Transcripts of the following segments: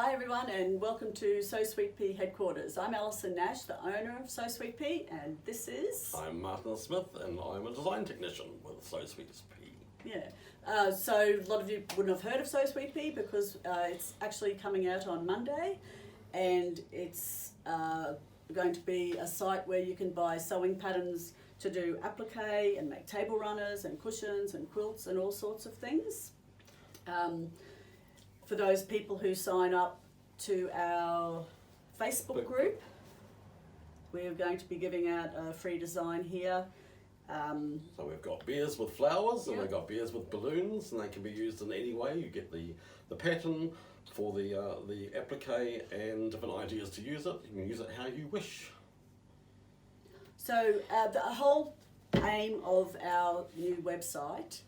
Hi everyone and welcome to Sew Sweet Pea headquarters. I'm Alison Nash, the owner of Sew Sweet Pea, and this is... I'm Martin Smith and I'm a design technician with Sew Sweet Pea. Yeah, so a lot of you wouldn't have heard of Sew Sweet Pea because it's actually coming out on Monday, and it's going to be a site where you can buy sewing patterns to do applique and make table runners and cushions and quilts and all sorts of things. For those people who sign up to our Facebook group, we're going to be giving out a free design here. So we've got bears with flowers and Yep. we've got bears with balloons, and they can be used in any way. You get the pattern for the applique and different ideas to use it. You can use it how you wish. So the whole aim of our new website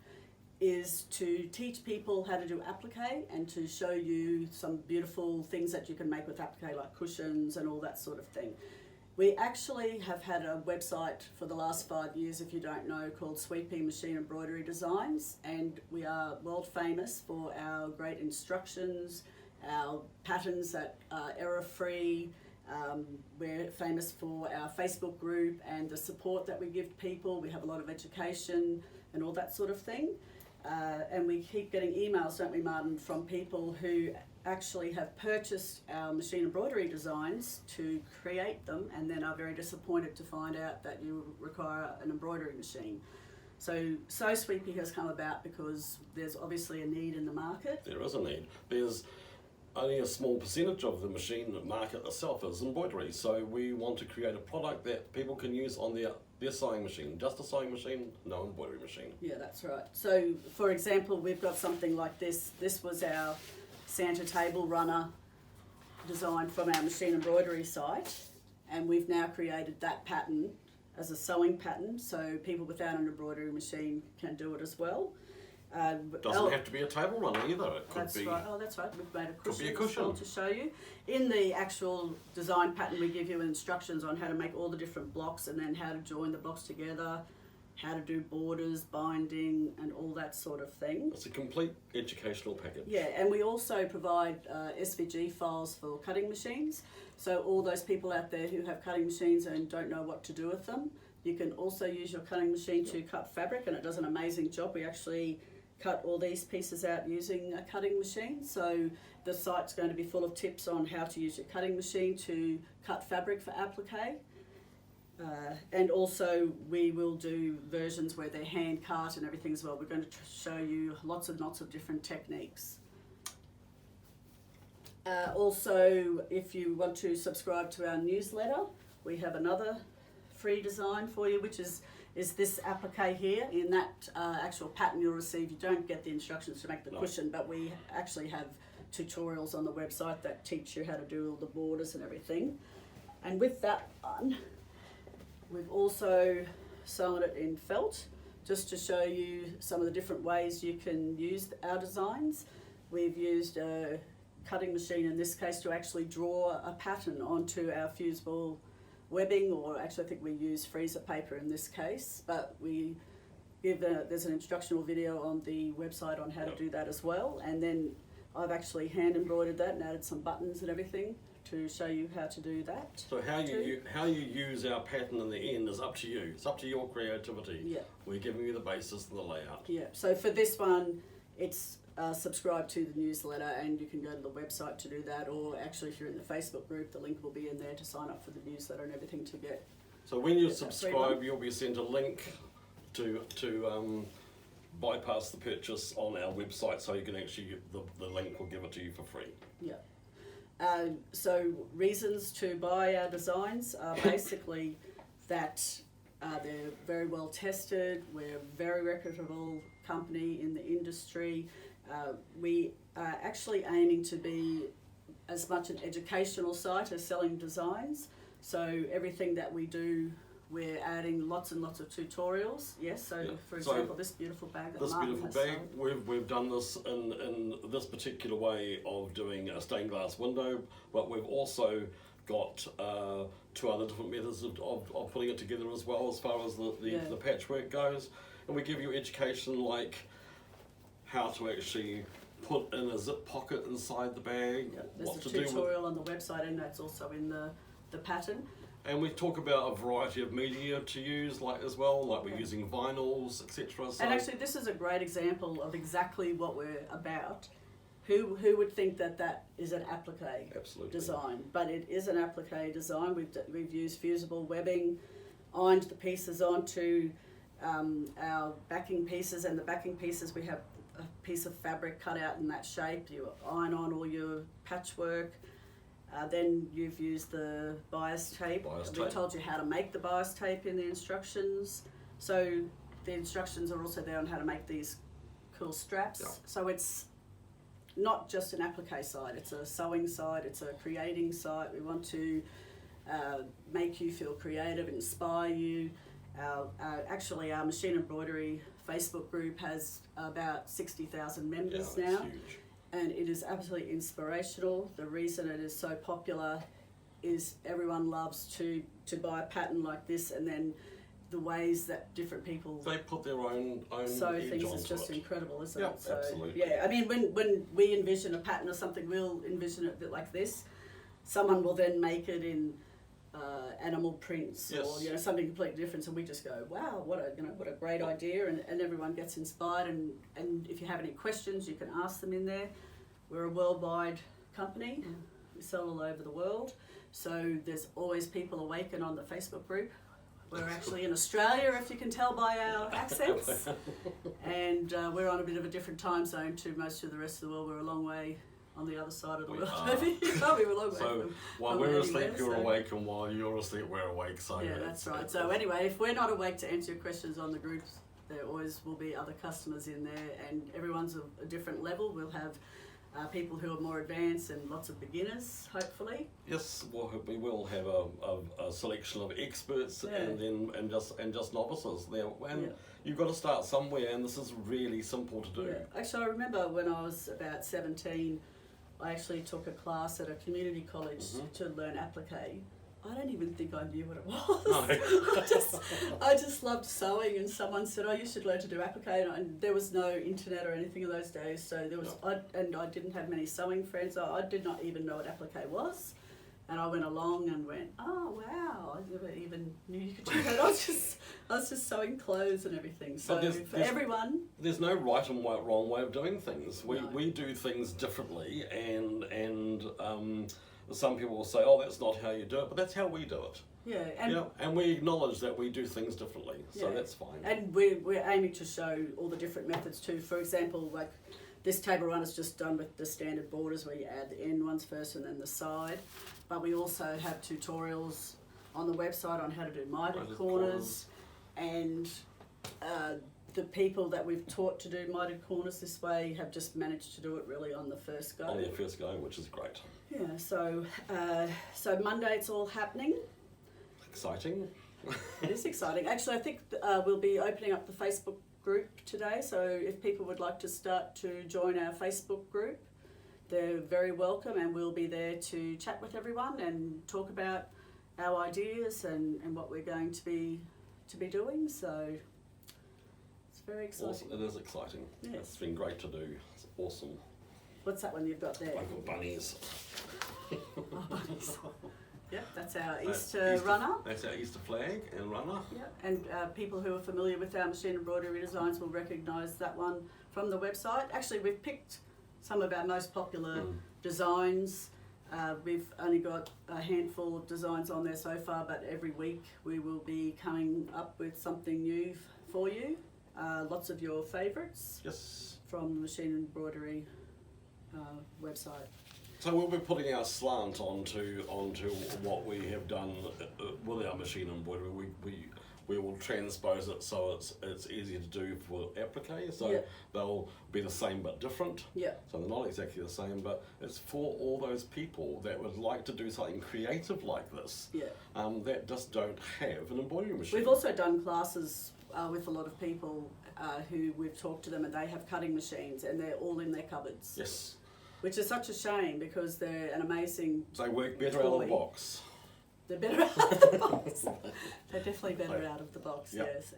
is to teach people how to do applique and to show you some beautiful things that you can make with applique, like cushions and all that sort of thing. We actually have had a website for the last 5 years, if you don't know, called Sweet Pea Machine Embroidery Designs, and we are world famous for our great instructions, our patterns that are error-free. We're famous for our Facebook group and the support that we give people. We have a lot of education and all that sort of thing. And we keep getting emails, don't we, Martin, from people who actually have purchased our machine embroidery designs to create them and then are very disappointed to find out that you require an embroidery machine. So Sew Sweet Pea has come about because there's obviously a need in the market. There is a need. There's only a small percentage of the machine market itself is embroidery, so we want to create a product that people can use on their sewing machine. Just a sewing machine, no embroidery machine. Yeah, that's right. So for example, we've got something like this. This was our Santa table runner design from our machine embroidery site, and we've now created that pattern as a sewing pattern, so people without an embroidery machine can do it as well. Doesn't have to be a table runner either. It could That's be. right. Oh, that's right. We've made a cushion, be a as well cushion. to show you. In the actual design pattern, we give you instructions on how to make all the different blocks and then how to join the blocks together, how to do borders, binding, and all that sort of thing. It's a complete educational package. Yeah, and we also provide SVG files for cutting machines. So all those people out there who have cutting machines and don't know what to do with them, you can also use your cutting machine to cut fabric, and it does an amazing job. We actually cut all these pieces out using a cutting machine. So the site's going to be full of tips on how to use your cutting machine to cut fabric for applique. And also we will do versions where they're hand cut and everything as well. We're going to show you lots and lots of different techniques. Also, if you want to subscribe to our newsletter, we have another free design for you, which is this applique here. In that actual pattern you'll receive, you don't get the instructions to make the cushion, but we actually have tutorials on the website that teach you how to do all the borders and everything. And with that one, we've also sewn it in felt, just to show you some of the different ways you can use our designs. We've used a cutting machine in this case to actually draw a pattern onto our fusible webbing, or actually I think we use freezer paper in this case, but we give there's an instructional video on the website on how to do that as well. And then I've actually hand embroidered that and added some buttons and everything to show you how to do that. So how you use our pattern in the end is up to you. It's up to your creativity. Yeah. We're giving you the basis and the layout. Yeah, so for this one, it's subscribe to the newsletter, and you can go to the website to do that, or actually if you're in the Facebook group, the link will be in there to sign up for the newsletter and everything to get. So when you Get that free subscribe, one. you'll be sent a link to bypass the purchase on our website, so you can actually the link will give it to you for free. Yeah. So reasons to buy our designs are basically that they're very well tested. We're a very reputable company in the industry. We are actually aiming to be as much an educational site as selling designs. So everything that we do, we're adding lots and lots of tutorials. Yes, so Yeah. for So example, this beautiful bag that This Martin beautiful has bag, sewn. we've done this in this particular way of doing a stained glass window, but we've also got 2 other different methods of putting it together as well, as far as the patchwork goes. And we give you education like how to actually put in a zip pocket inside the bag. Yeah, there's what a to do with, tutorial on the website, and that's also in the pattern. and we talk about a variety of media to use, like as well, like we're using vinyls, etc. So And actually, this is a great example of exactly what we're about. Who would think that that is an applique absolutely design? But it is an applique design. We've used fusible webbing, ironed the pieces onto our backing pieces, and the backing pieces we have a piece of fabric cut out in that shape. You iron on all your patchwork. Then you've used the bias tape. We told you how to make the bias tape in the instructions. So the instructions are also there on how to make these cool straps. Yeah. So it's not just an applique site, it's a sewing site, it's a creating site. We want to make you feel creative, inspire you. Actually, our machine embroidery Facebook group has about 60,000 members now. That's huge. And it is absolutely inspirational. The reason it is so popular is everyone loves to buy a pattern like this, and then the ways that different people They put their own sew edge things onto is just it. incredible, isn't Yeah, it? So, absolutely. yeah, I mean, when we envision a pattern or something, we'll envision it a bit like this. Someone will then make it in animal prints or Yes. something completely different, and we just go, wow, what a great idea, and everyone gets inspired. And if you have any questions, you can ask them in there. We're a worldwide company. We sell all over the world, so there's always people awaken on the Facebook group. We're actually in Australia, if you can tell by our accents, and we're on a bit of a different time zone to most of the rest of the world. We're a long way on the other side of the We world. are. We're a long way So from while from we're anywhere, asleep, you're so- awake, and while you're asleep, we're awake. So Yeah, that's right. So anyway, if we're not awake to answer your questions on the groups, there always will be other customers in there, and everyone's a different level. We'll have people who are more advanced and lots of beginners, hopefully. yes, we will have a selection of experts Yeah. and just novices there. And Yeah. you've got to start somewhere, and this is really simple to do. Yeah. Actually, I remember when I was about 17, I actually took a class at a community college to learn applique. I don't even think I knew what it was. No. I just loved sewing, and someone said, "Oh, you should learn to do applique." And there was no internet or anything in those days, so there was. I didn't have many sewing friends. I did not even know what applique was, and I went along and went, "Oh wow! I never even knew you could do that." I was just sewing clothes and everything. So But for everyone, There's no right and wrong way of doing things. No. We do things differently, and some people will say, "Oh, that's not how you do it," but that's how we do it. yeah, and And we acknowledge that we do things differently, so Yeah. that's fine. And we're aiming to show all the different methods too. For example, like this table run is just done with the standard borders where you add the end ones first and then the side. But we also have tutorials on the website on how to do mitered Mitered corners. And the people that we've taught to do mitered corners this way have just managed to do it really on the first go. On their first go, which is great. Yeah, so Monday it's all happening. Exciting. It is exciting. Actually, I think we'll be opening up the Facebook group today, so if people would like to start to join our Facebook group, they're very welcome, and we'll be there to chat with everyone and talk about our ideas and what we're going to be doing. So it's very exciting. Awesome. It is exciting. Yes. It's been great to do. It's awesome. What's that one you've got there? I've got bunnies. Oh, bunnies. Yep, that's our Easter runner. That's our Easter flag and runner. Yeah, and people who are familiar with our machine embroidery designs will recognise that one from the website. Actually, we've picked some of our most popular designs. We've only got a handful of designs on there so far, but every week we will be coming up with something new for you. Lots of your favourites Yes. from the machine embroidery website. So we'll be putting our slant onto what we have done with our machine embroidery. We will transpose it so it's easier to do for applique. So Yeah. they'll be the same but different. Yeah. So they're not exactly the same, but it's for all those people that would like to do something creative like this. Yeah. That just don't have an embroidery machine. We've also done classes with a lot of people who we've talked to them, and they have cutting machines and they're all in their cupboards. Yes. Which is such a shame because they're an amazing. They work better out of the Toy. box. They're better out of the box. They're definitely better Right. out of the box, Yep. yes.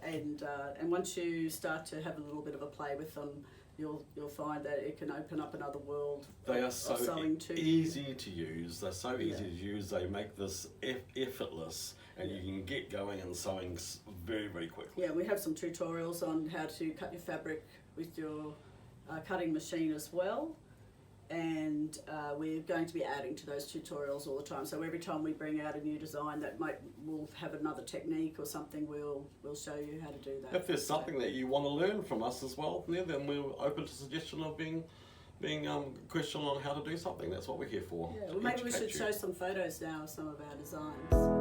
And once you start to have a little bit of a play with them, you'll find that it can open up another world. They are of so sewing to easy to use. They're so easy Yeah. to use. They make this effortless, and you can get going and sewing very, very quickly. Yeah, we have some tutorials on how to cut your fabric with your cutting machine as well, and we're going to be adding to those tutorials all the time. So every time we bring out a new design we'll have another technique or something, we'll show you how to do that. If there's something that you want to learn from us as well, then we're open to suggestion of being questioned on how to do something. That's what we're here for. Yeah, to well, maybe we educate should you. show some photos now of some of our designs.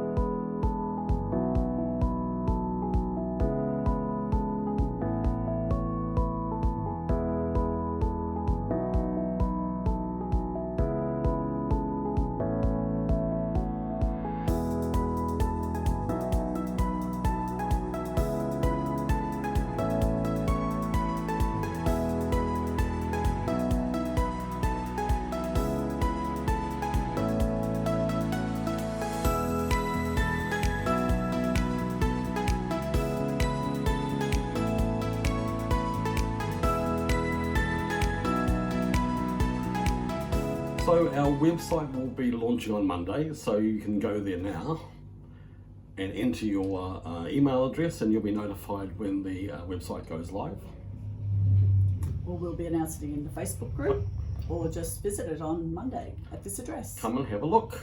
So our website will be launching on Monday, so you can go there now and enter your email address, and you'll be notified when the website goes live. Or we'll be announcing it in the Facebook group, or just visit it on Monday at this address. Come and have a look.